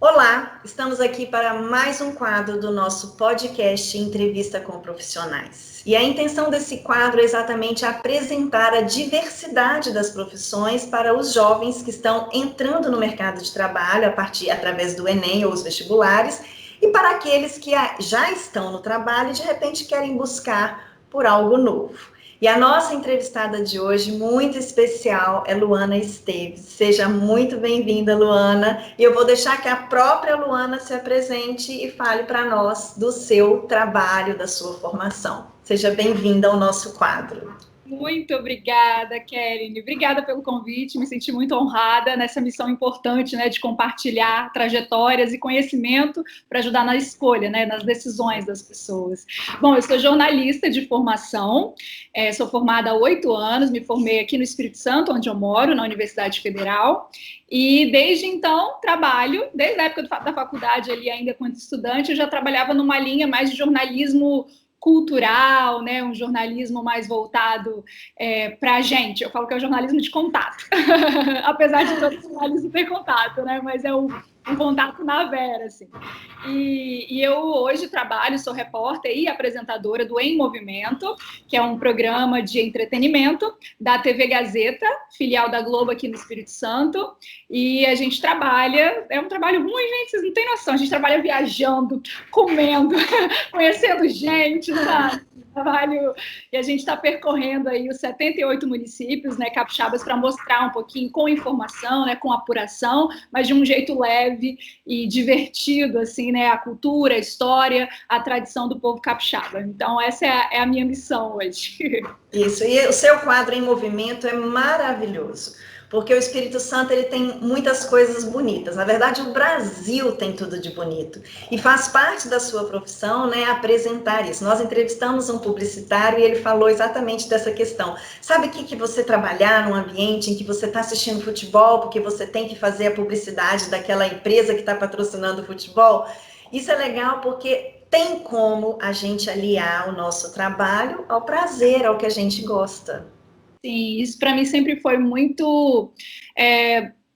Olá, estamos aqui para mais um quadro do nosso podcast Entrevista com Profissionais. E a intenção desse quadro é exatamente apresentar a diversidade das profissões para os jovens que estão entrando no mercado de trabalho através do Enem ou os vestibulares, e para aqueles que já estão no trabalho e de repente querem buscar por algo novo. E a nossa entrevistada de hoje, muito especial, é Luana Esteves. Seja muito bem-vinda, Luana. E eu vou deixar que a própria Luana se apresente e fale para nós do seu trabalho, da sua formação. Seja bem-vinda ao nosso quadro. Muito obrigada, Kelly. Obrigada pelo convite. Me senti muito honrada nessa missão importante, né, de compartilhar trajetórias e conhecimento para ajudar na escolha, né, nas decisões das pessoas. Bom, eu sou jornalista de formação, sou formada há 8 anos, me formei aqui no Espírito Santo, onde eu moro, na Universidade Federal, e desde então trabalho, desde a época da faculdade ali, ainda quando estudante, eu já trabalhava numa linha mais de jornalismo cultural, né, um jornalismo mais voltado para a gente. Eu falo que é o jornalismo de contato, apesar de todo jornalismo ter contato, né, mas é um contato na vera, assim. E eu hoje trabalho, sou repórter e apresentadora do Em Movimento, que é um programa de entretenimento da TV Gazeta, filial da Globo aqui no Espírito Santo, e a gente trabalha, é um trabalho ruim, gente, vocês não têm noção, a gente trabalha viajando, comendo, conhecendo gente, sabe? Trabalho, e a gente está percorrendo aí os 78 municípios, né, capixabas, para mostrar um pouquinho com informação, né, com apuração, mas de um jeito leve e divertido, assim, né, a cultura, a história, a tradição do povo capixaba. Então, essa é a minha missão hoje. Isso, e o seu quadro Em Movimento é maravilhoso, porque o Espírito Santo ele tem muitas coisas bonitas. Na verdade, o Brasil tem tudo de bonito. E faz parte da sua profissão, né, apresentar isso. Nós entrevistamos um publicitário e ele falou exatamente dessa questão. Sabe o que você trabalhar num ambiente em que você está assistindo futebol, porque você tem que fazer a publicidade daquela empresa que está patrocinando o futebol? Isso é legal porque tem como a gente aliar o nosso trabalho ao prazer, ao que a gente gosta. Sim, isso para mim sempre foi muito.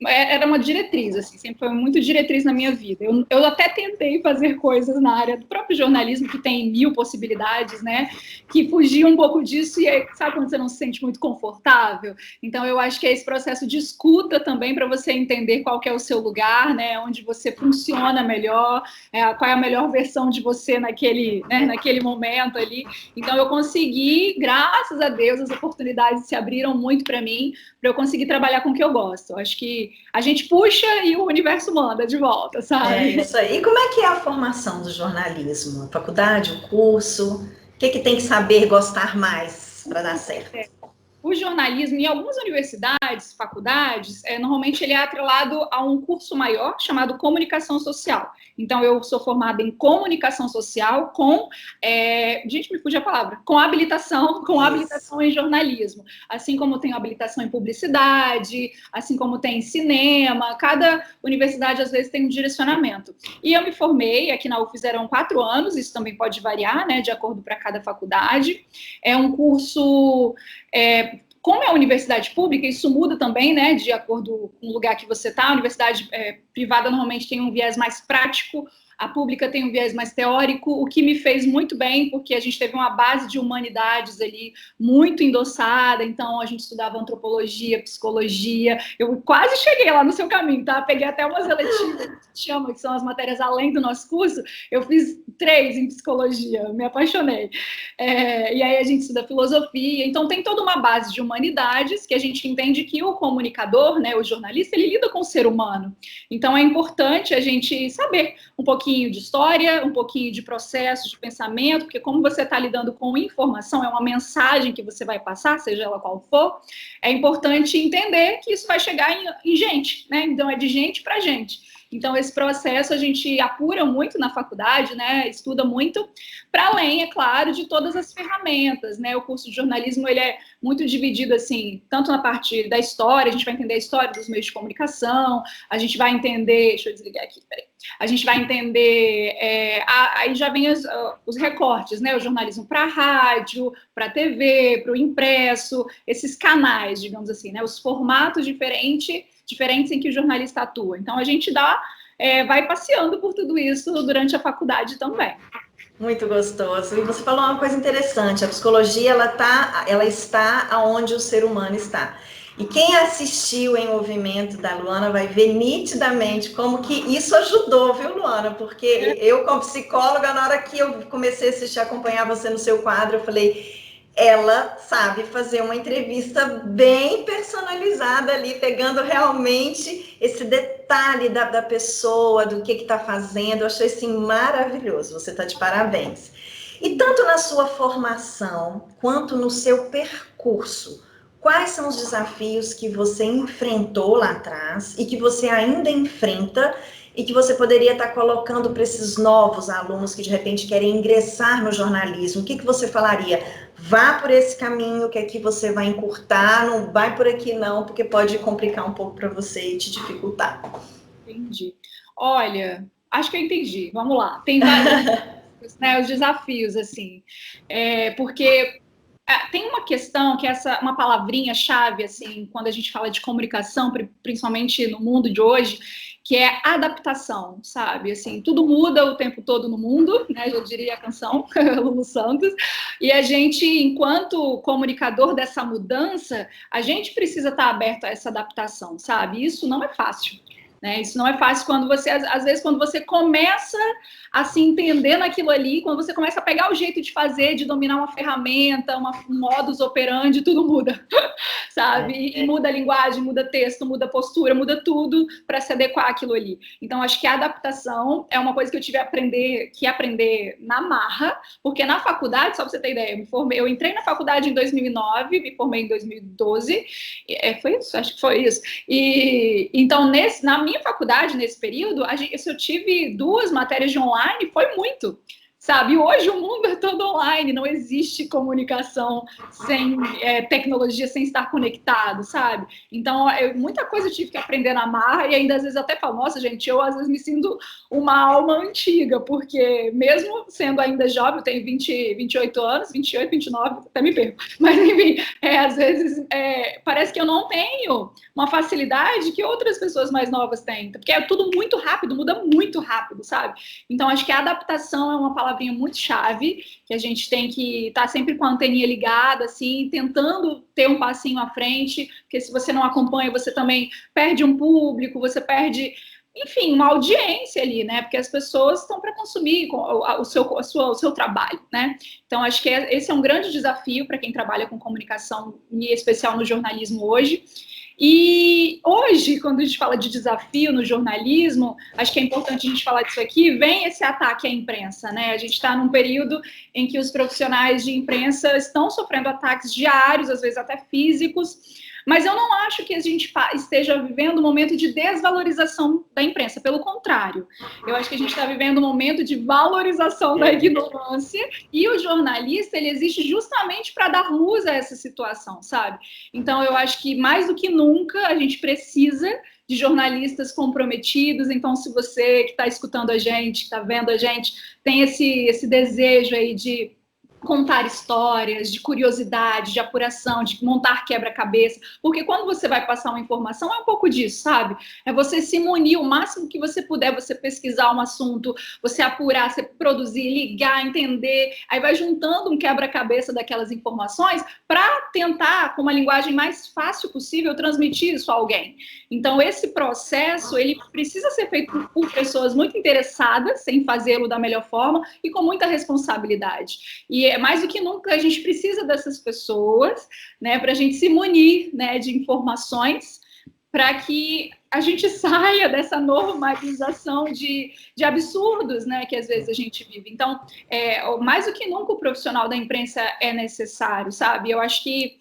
Era uma diretriz, assim, sempre foi muito diretriz na minha vida. Eu até tentei fazer coisas na área do próprio jornalismo, que tem 1000 possibilidades, né? Que fugiam um pouco disso, e aí, sabe quando você não se sente muito confortável? Então, eu acho que é esse processo de escuta também para você entender qual que é o seu lugar, né? Onde você funciona melhor, qual é a melhor versão de você naquele momento ali. Então, eu consegui, graças a Deus, as oportunidades se abriram muito para mim, para eu conseguir trabalhar com o que eu gosto. Eu acho que a gente puxa e o universo manda de volta, sabe? É isso aí. E como é que é a formação do jornalismo? A faculdade, o curso? O que tem que saber gostar mais para dar certo? O jornalismo, em algumas universidades, faculdades, normalmente ele é atrelado a um curso maior chamado comunicação social. Então, eu sou formada em comunicação social gente, me fugiu a palavra, com habilitação em jornalismo. Assim como tem habilitação em publicidade, assim como tem em cinema, cada universidade, às vezes, tem um direcionamento. E eu me formei, aqui na UFES eram 4 anos, isso também pode variar, né, de acordo para cada faculdade. É um curso... como é a universidade pública, isso muda também, né, de acordo com o lugar que você está. A universidade privada normalmente tem um viés mais prático, a pública tem um viés mais teórico, o que me fez muito bem, porque a gente teve uma base de humanidades ali muito endossada, então a gente estudava antropologia, psicologia, eu quase cheguei lá no seu caminho, tá? Peguei até umas eletivas, que são as matérias além do nosso curso, eu fiz 3 em psicologia, me apaixonei. E aí a gente estuda filosofia, então tem toda uma base de humanidades que a gente entende que o comunicador, né, o jornalista, ele lida com o ser humano. Então é importante a gente saber um pouquinho de história, um pouquinho de processo, de pensamento, porque como você está lidando com informação, é uma mensagem que você vai passar, seja ela qual for, é importante entender que isso vai chegar em gente, né? Então é de gente para gente. Então, esse processo a gente apura muito na faculdade, né? Estuda muito, para além, é claro, de todas as ferramentas, né? O curso de jornalismo, ele é muito dividido, assim, tanto na parte da história, a gente vai entender a história dos meios de comunicação, a gente vai entender... Deixa eu desligar aqui, peraí. A gente vai entender... aí já vem os recortes, né? O jornalismo para a rádio, para a TV, para o impresso, esses canais, digamos assim, né? Os formatos diferentes em que o jornalista atua. Então, a gente dá vai passeando por tudo isso durante a faculdade também. Muito gostoso. E você falou uma coisa interessante, a psicologia ela está aonde o ser humano está. E quem assistiu em movimento da Luana vai ver nitidamente como que isso ajudou, viu, Luana? Porque eu, como psicóloga, na hora que eu comecei a assistir, acompanhar você no seu quadro, eu falei, ela sabe fazer uma entrevista bem personalizada ali, pegando realmente esse detalhe da pessoa, do que está fazendo. Eu achei assim maravilhoso, você está de parabéns. E tanto na sua formação quanto no seu percurso, quais são os desafios que você enfrentou lá atrás e que você ainda enfrenta e que você poderia estar colocando para esses novos alunos que de repente querem ingressar no jornalismo? O que você falaria? Vá por esse caminho que aqui você vai encurtar, não vai por aqui não, porque pode complicar um pouco para você e te dificultar. Entendi. Olha, acho que eu entendi. Vamos lá. Tem vários, né, os desafios, assim. Porque tem uma questão que uma palavrinha-chave, assim, quando a gente fala de comunicação, principalmente no mundo de hoje, que é adaptação, sabe? Assim, tudo muda o tempo todo no mundo, né? Eu diria a canção, Lulu Santos. E a gente, enquanto comunicador dessa mudança, a gente precisa estar aberto a essa adaptação, sabe? Isso não é fácil. Né? Isso não é fácil quando você, às vezes, quando você começa a se entender naquilo ali, quando você começa a pegar o jeito de fazer, de dominar uma ferramenta, um modus operandi, tudo muda, sabe? E muda a linguagem, muda texto, muda postura, muda tudo para se adequar àquilo ali. Então, acho que a adaptação é uma coisa que eu tive que aprender na marra, porque na faculdade, só para você ter ideia, eu entrei na faculdade em 2009, me formei em 2012, foi isso? Acho que foi isso. E então, na minha faculdade, nesse período, se eu tive 2 matérias de online, foi muito, sabe? Hoje o mundo é todo online, não existe comunicação sem tecnologia, sem estar conectado, sabe? Então, muita coisa eu tive que aprender na marra e ainda às vezes até falo, nossa, gente, eu às vezes me sinto uma alma antiga, porque mesmo sendo ainda jovem, eu tenho 28 anos, 28, 29, até me perco, mas enfim, às vezes parece que eu não tenho uma facilidade que outras pessoas mais novas têm, porque é tudo muito rápido, muda muito rápido, sabe? Então, acho que a adaptação é uma palavrinha muito chave, que a gente tem que estar sempre com a anteninha ligada, assim, tentando ter um passinho à frente, porque se você não acompanha, você também perde um público, você perde, enfim, uma audiência ali, né? Porque as pessoas estão para consumir o seu trabalho, né? Então, acho que esse é um grande desafio para quem trabalha com comunicação, em especial no jornalismo hoje. E hoje, quando a gente fala de desafio no jornalismo, acho que é importante a gente falar disso aqui, vem esse ataque à imprensa, né? A gente está num período em que os profissionais de imprensa estão sofrendo ataques diários, às vezes até físicos, mas eu não acho que a gente esteja vivendo um momento de desvalorização da imprensa, pelo contrário. Eu acho que a gente está vivendo um momento de valorização da ignorância e o jornalista, ele existe justamente para dar luz a essa situação, sabe? Então, eu acho que mais do que nunca a gente precisa de jornalistas comprometidos. Então, se você que está escutando a gente, que está vendo a gente, tem esse desejo aí de contar histórias, de curiosidade, de apuração, de montar quebra-cabeça, porque quando você vai passar uma informação, é um pouco disso, sabe? É você se munir o máximo que você puder, você pesquisar um assunto, você apurar, você produzir, ligar, entender, aí vai juntando um quebra-cabeça daquelas informações para tentar, com uma linguagem mais fácil possível, transmitir isso a alguém. Então, esse processo, ele precisa ser feito por pessoas muito interessadas em fazê-lo da melhor forma e com muita responsabilidade. E mais do que nunca a gente precisa dessas pessoas, né, para a gente se munir, né, de informações, para que a gente saia dessa normalização de absurdos, né, que às vezes a gente vive. Então, mais do que nunca o profissional da imprensa é necessário, sabe? Eu acho que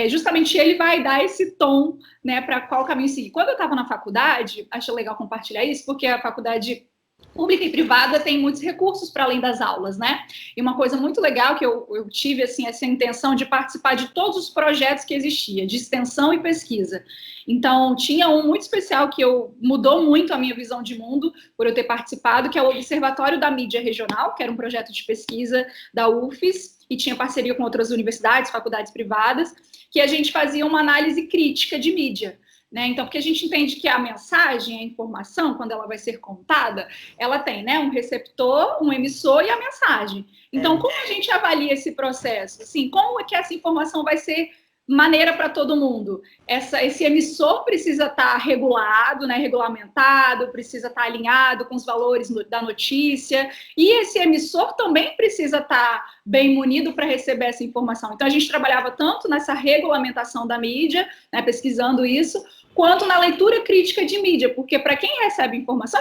justamente ele vai dar esse tom, né, para qual caminho seguir. Quando eu estava na faculdade, acho legal compartilhar isso, porque a faculdade pública e privada tem muitos recursos para além das aulas, né? E uma coisa muito legal que eu tive, assim, essa intenção de participar de todos os projetos que existia, de extensão e pesquisa. Então, tinha um muito especial que mudou muito a minha visão de mundo por eu ter participado, que é o Observatório da Mídia Regional, que era um projeto de pesquisa da UFES, e tinha parceria com outras universidades, faculdades privadas, que a gente fazia uma análise crítica de mídia. né? Então, porque a gente entende que a mensagem, a informação, quando ela vai ser contada, ela tem, né, um receptor, um emissor e a mensagem. Então, como a gente avalia esse processo? Assim, como é que essa informação vai ser maneira para todo mundo? Esse emissor precisa estar regulado, né, regulamentado, precisa estar alinhado com os valores da notícia, e esse emissor também precisa estar bem munido para receber essa informação. Então, a gente trabalhava tanto nessa regulamentação da mídia, né, pesquisando isso, quanto na leitura crítica de mídia, porque para quem recebe informação,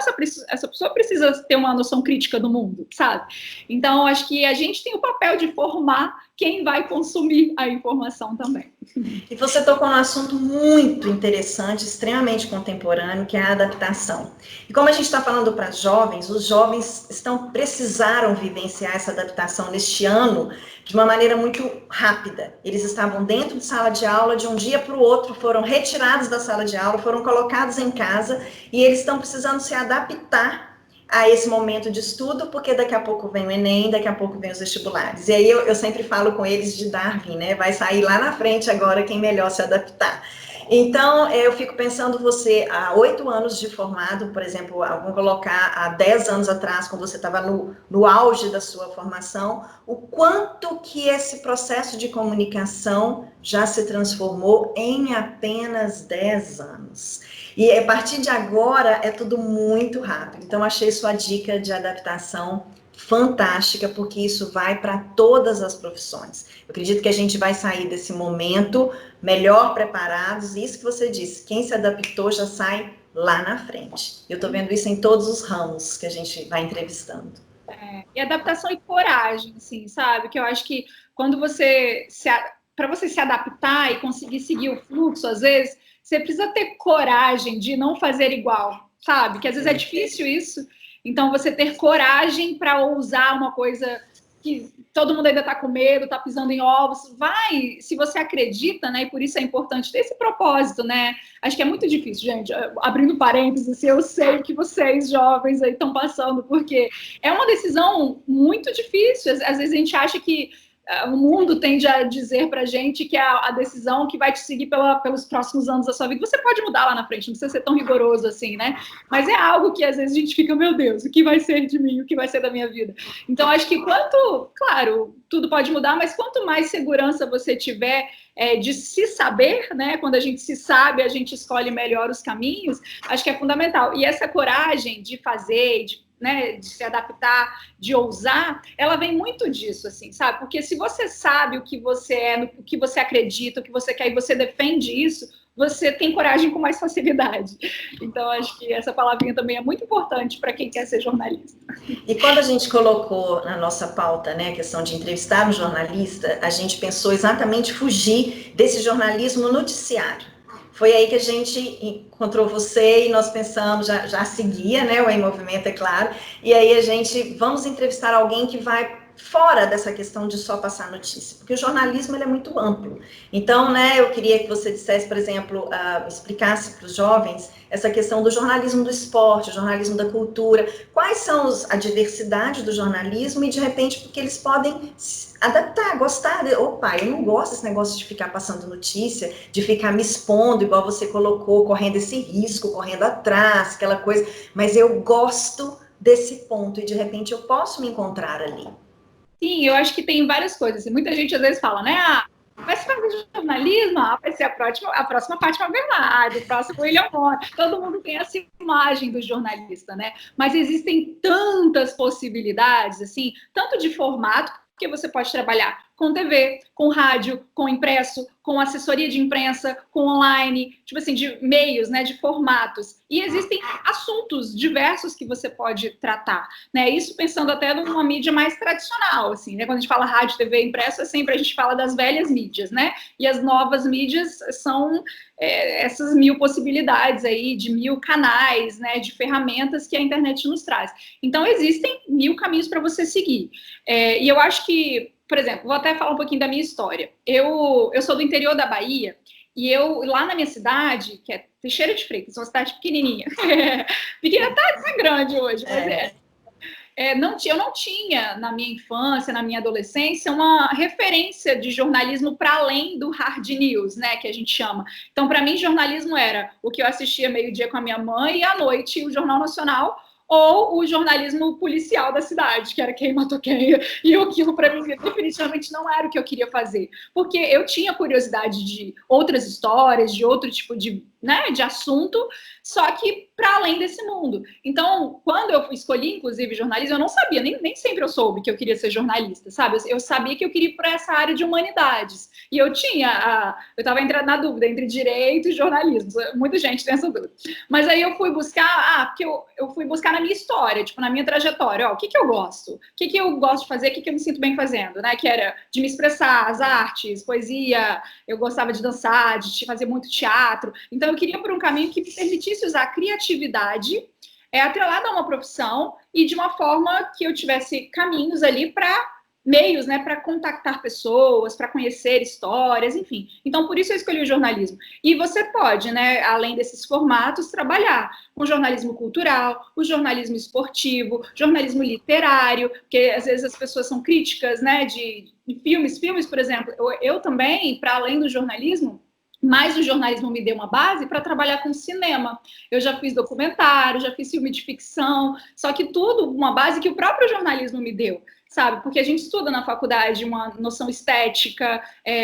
essa pessoa precisa ter uma noção crítica do mundo, sabe? Então, acho que a gente tem o papel de formar quem vai consumir a informação também. E você tocou num assunto muito interessante, extremamente contemporâneo, que é a adaptação. E como a gente está falando para jovens, os jovens precisaram vivenciar essa adaptação neste ano de uma maneira muito rápida. Eles estavam dentro de sala de aula, de um dia para o outro, foram retirados da sala de aula, foram colocados em casa, e eles estão precisando se adaptar a esse momento de estudo, porque daqui a pouco vem o Enem, daqui a pouco vem os vestibulares. E aí eu sempre falo com eles de Darwin, né? Vai sair lá na frente agora quem melhor se adaptar. Então, eu fico pensando, você, há 8 anos de formado, por exemplo, vamos colocar há 10 anos atrás, quando você estava no auge da sua formação, o quanto que esse processo de comunicação já se transformou em apenas 10 anos. E a partir de agora é tudo muito rápido. Então, achei sua dica de adaptação fantástica, porque isso vai para todas as profissões. Eu acredito que a gente vai sair desse momento melhor preparados, e isso que você disse, quem se adaptou já sai lá na frente. Eu estou vendo isso em todos os ramos que a gente vai entrevistando. E adaptação e coragem, assim, sabe? Que eu acho que quando para você se adaptar e conseguir seguir o fluxo, às vezes, você precisa ter coragem de não fazer igual, sabe? Que às vezes é difícil isso. Então, você ter coragem para ousar uma coisa que todo mundo ainda está com medo, está pisando em ovos. Vai, se você acredita, né? E por isso é importante ter esse propósito, né? Acho que é muito difícil, gente. Abrindo parênteses, eu sei que vocês, jovens, aí estão passando, porque é uma decisão muito difícil. Às vezes a gente acha que o mundo tende a dizer pra gente que é a decisão que vai te seguir pelos próximos anos da sua vida. Você pode mudar lá na frente, não precisa ser tão rigoroso assim, né? Mas é algo que às vezes a gente fica, meu Deus, o que vai ser de mim? O que vai ser da minha vida? Então, acho que claro, tudo pode mudar, mas quanto mais segurança você tiver de se saber, né? Quando a gente se sabe, a gente escolhe melhor os caminhos, acho que é fundamental. E essa coragem de fazer, de se adaptar, de ousar, ela vem muito disso, assim, sabe? Porque se você sabe o que você é, o que você acredita, o que você quer, e você defende isso, você tem coragem com mais facilidade. Então, acho que essa palavrinha também é muito importante para quem quer ser jornalista. E quando a gente colocou na nossa pauta, né, a questão de entrevistar um jornalista, a gente pensou exatamente fugir desse jornalismo noticiário. Foi aí que a gente encontrou você e nós pensamos, já seguia, né, o Em Movimento, é claro, e aí vamos entrevistar alguém que vai fora dessa questão de só passar notícia, porque o jornalismo ele é muito amplo. Então, né, eu queria que você dissesse, por exemplo, explicasse para os jovens essa questão do jornalismo do esporte, o jornalismo da cultura, quais são a diversidade do jornalismo e, de repente, porque eles podem adaptar, gostar, opa, eu não gosto desse negócio de ficar passando notícia, de ficar me expondo, igual você colocou, correndo esse risco, correndo atrás, aquela coisa, mas eu gosto desse ponto e, de repente, eu posso me encontrar ali. Sim, eu acho que tem várias coisas. Muita gente às vezes fala, né? Vai se fazer jornalismo? Vai ser a próxima Fátima Bernardes, o próximo William Bonner. Todo mundo tem essa imagem do jornalista, né? Mas existem tantas possibilidades, assim, tanto de formato, porque você pode trabalhar com TV, com rádio, com impresso, com assessoria de imprensa, com online, tipo assim, de meios, né, de formatos. E existem assuntos diversos que você pode tratar, né? Isso pensando até numa mídia mais tradicional, assim, né? Quando a gente fala rádio, TV, impresso, é sempre a gente fala das velhas mídias, né? E as novas mídias são essas 1000 possibilidades aí, de 1000 canais, né, de ferramentas que a internet nos traz. Então, existem 1000 caminhos para você seguir. E eu acho que, por exemplo, vou até falar um pouquinho da minha história. Eu sou do interior da Bahia, e lá na minha cidade, que é Teixeira de Freitas, uma cidade pequenininha, pequena tá grande hoje, mas eu não tinha, na minha infância, na minha adolescência, uma referência de jornalismo para além do hard news, né, que a gente chama. Então, para mim, jornalismo era o que eu assistia meio-dia com a minha mãe e à noite o Jornal Nacional, ou o jornalismo policial da cidade, que era quem matou quem, e aquilo para mim definitivamente não era o que eu queria fazer, porque eu tinha curiosidade de outras histórias, de outro tipo de, né, de assunto, só que para além desse mundo. Então, quando eu escolhi, inclusive, jornalismo, eu não sabia, nem sempre eu soube que eu queria ser jornalista, sabe? Eu sabia que eu queria ir para essa área de humanidades, e eu estava entrando na dúvida entre direito e jornalismo, muita gente tem essa dúvida. Mas aí eu fui buscar, porque eu fui buscar na minha história, tipo, na minha trajetória, o que eu gosto? O que eu gosto de fazer? O que eu me sinto bem fazendo, né? Que era de me expressar, as artes, poesia, eu gostava de dançar, de fazer muito teatro. Então, eu queria por um caminho que me permitisse usar a criatividade atrelada a uma profissão e de uma forma que eu tivesse caminhos ali para meios, né, para contactar pessoas, para conhecer histórias, enfim. Então, por isso eu escolhi o jornalismo. E você pode, né, além desses formatos, trabalhar com jornalismo cultural, o jornalismo esportivo, jornalismo literário, porque às vezes as pessoas são críticas, né, de filmes, por exemplo. Eu também, para além do jornalismo, mas o jornalismo me deu uma base para trabalhar com cinema. Eu já fiz documentário, já fiz filme de ficção, só que tudo uma base que o próprio jornalismo me deu, sabe? Porque a gente estuda na faculdade uma noção estética,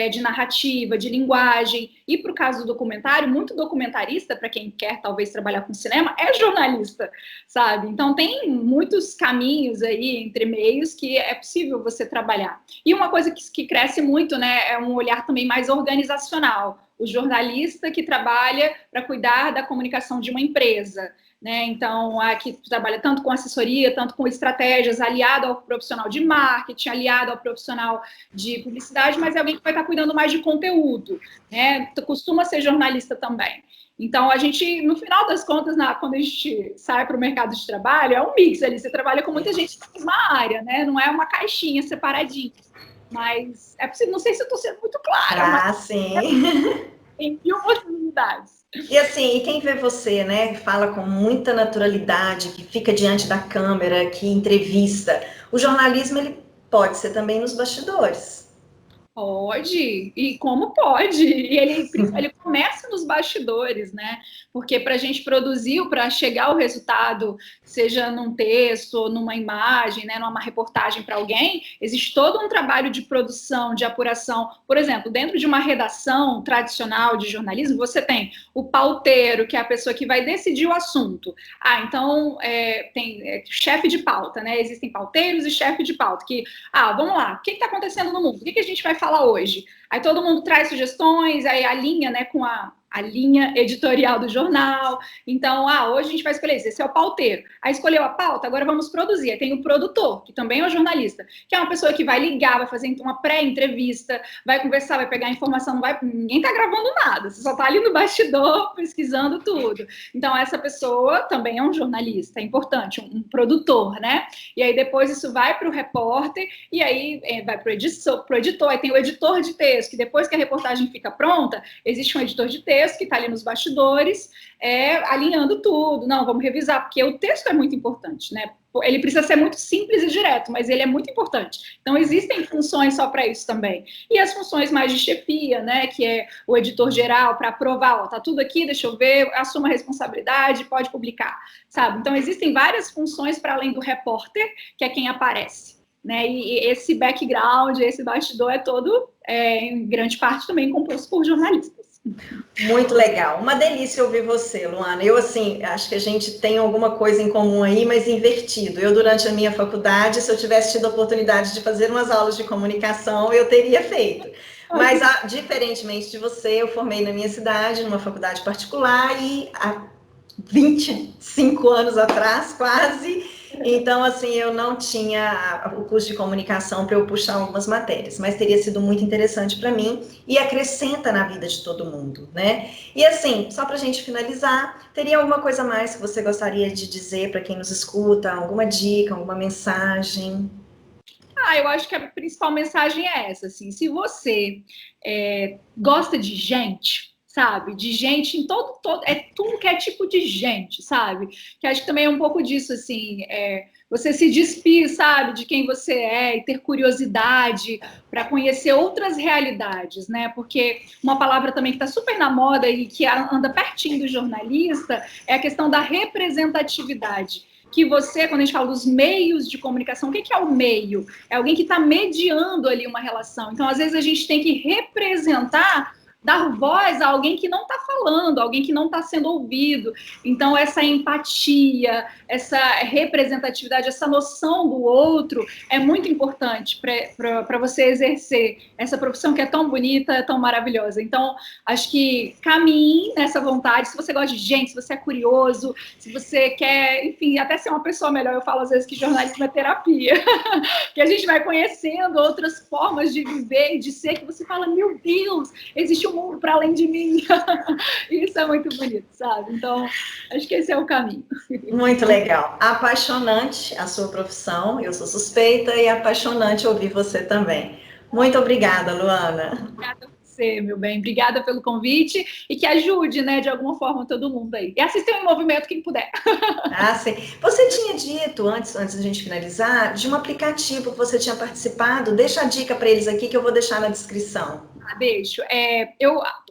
de narrativa, de linguagem. E para o caso do documentário, muito documentarista, para quem quer talvez trabalhar com cinema, é jornalista, sabe? Então tem muitos caminhos aí entre meios que é possível você trabalhar. E uma coisa que cresce muito, né, é um olhar também mais organizacional. O jornalista que trabalha para cuidar da comunicação de uma empresa, né? Então, aqui trabalha tanto com assessoria, tanto com estratégias, aliado ao profissional de marketing, aliado ao profissional de publicidade, mas é alguém que vai estar cuidando mais de conteúdo, né? Costuma ser jornalista também. Então, a gente, no final das contas, quando a gente sai para o mercado de trabalho, é um mix ali, você trabalha com muita gente na mesma área, né? Não é uma caixinha separadinha. Mas é possível, não sei se eu estou sendo muito clara. Mas sim. Tem mil oportunidades. E assim, e quem vê você, né, fala com muita naturalidade, que fica diante da câmera, que entrevista, o jornalismo, ele pode ser também nos bastidores. Pode, e como pode? E ele começa nos bastidores, né? Porque para a gente produzir, para chegar ao resultado, seja num texto ou numa imagem, né, numa reportagem para alguém, existe todo um trabalho de produção, de apuração. Por exemplo, dentro de uma redação tradicional de jornalismo, você tem o pauteiro, que é a pessoa que vai decidir o assunto. Então, tem chefe de pauta, né? Existem pauteiros e chefe de pauta, que, vamos lá, o que está acontecendo no mundo? O que a gente vai falar hoje? Aí todo mundo traz sugestões, aí alinha, né, com a linha editorial do jornal. Então, hoje a gente vai escolher isso, esse é o pauteiro. Aí escolheu a pauta, agora vamos produzir. Aí tem o produtor, que também é um jornalista, que é uma pessoa que vai ligar, vai fazer uma pré-entrevista, vai conversar, vai pegar informação, ninguém está gravando nada, você só está ali no bastidor pesquisando tudo. Então, essa pessoa também é um jornalista, é importante, um produtor, né? E aí depois isso vai para o repórter, e aí vai para o editor, aí tem o editor de texto, que depois que a reportagem fica pronta, existe um editor de texto que está ali nos bastidores, alinhando tudo. Não, vamos revisar, porque o texto é muito importante, né? Ele precisa ser muito simples e direto, mas ele é muito importante. Então, existem funções só para isso também. E as funções mais de chefia, né? Que é o editor geral para aprovar, tá tudo aqui, deixa eu ver, assuma a responsabilidade, pode publicar, sabe? Então, existem várias funções para além do repórter, que é quem aparece, né? E esse background, esse bastidor é todo, em grande parte, também composto por jornalistas. Muito legal, uma delícia ouvir você, Luana. Eu, assim, acho que a gente tem alguma coisa em comum aí, mas invertido. Eu, durante a minha faculdade, se eu tivesse tido a oportunidade de fazer umas aulas de comunicação, eu teria feito. Mas, diferentemente de você, eu formei na minha cidade, numa faculdade particular, e há 25 anos atrás, quase. Então, assim, eu não tinha o curso de comunicação para eu puxar algumas matérias, mas teria sido muito interessante para mim e acrescenta na vida de todo mundo, né? E assim, só para a gente finalizar, teria alguma coisa mais que você gostaria de dizer para quem nos escuta? Alguma dica, alguma mensagem? Eu acho que a principal mensagem é essa, assim, se você gosta de gente, sabe? De gente em é tudo que é tipo de gente, sabe? Que acho que também é um pouco disso, assim, você se despir, sabe, de quem você é e ter curiosidade para conhecer outras realidades, né? Porque uma palavra também que está super na moda e que anda pertinho do jornalista é a questão da representatividade. Que você, quando a gente fala dos meios de comunicação, o que é o meio? É alguém que está mediando ali uma relação. Então, às vezes, a gente tem que representar, dar voz a alguém que não está falando, alguém que não está sendo ouvido. Então, essa empatia, essa representatividade, essa noção do outro é muito importante para você exercer essa profissão que é tão bonita, tão maravilhosa. Então, acho que caminhe nessa vontade. Se você gosta de gente, se você é curioso, se você quer, enfim, até ser uma pessoa melhor, eu falo às vezes que jornalismo é terapia, que a gente vai conhecendo outras formas de viver e de ser, que você fala, meu Deus, existe um mundo para além de mim. Isso é muito bonito, sabe? Então, acho que esse é o caminho. Muito legal. Apaixonante a sua profissão, eu sou suspeita, e apaixonante ouvir você também. Muito obrigada, Luana. Obrigada a você, meu bem. Obrigada pelo convite e que ajude, né, de alguma forma, todo mundo aí. E assistam em movimento quem puder. Ah, sim. Você tinha dito, antes da gente finalizar, de um aplicativo que você tinha participado. Deixa a dica para eles aqui que eu vou deixar na descrição. Deixo.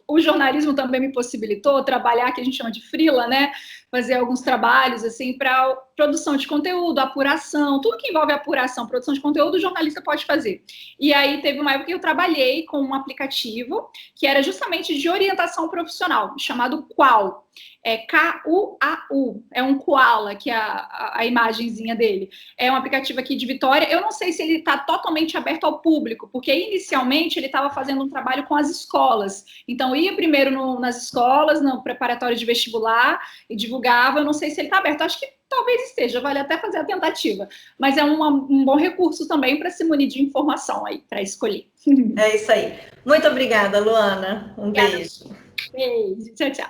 O jornalismo também me possibilitou trabalhar, que a gente chama de freela, né? Fazer alguns trabalhos assim para produção de conteúdo, apuração, tudo que envolve apuração, produção de conteúdo, o jornalista pode fazer. E aí teve uma época que eu trabalhei com um aplicativo que era justamente de orientação profissional, chamado Qual. É K-U-A-U, é um koala, que é a imagenzinha dele. É um aplicativo aqui de Vitória. Eu não sei se ele está totalmente aberto ao público, porque inicialmente ele estava fazendo um trabalho com as escolas. Então, ia primeiro nas escolas, no preparatório de vestibular, e divulgava. Eu não sei se ele está aberto. Acho que talvez esteja, vale até fazer a tentativa. Mas é um bom recurso também para se munir de informação aí, para escolher. É isso aí. Muito obrigada, Luana. Um beijo. Beijo. Tchau, tchau.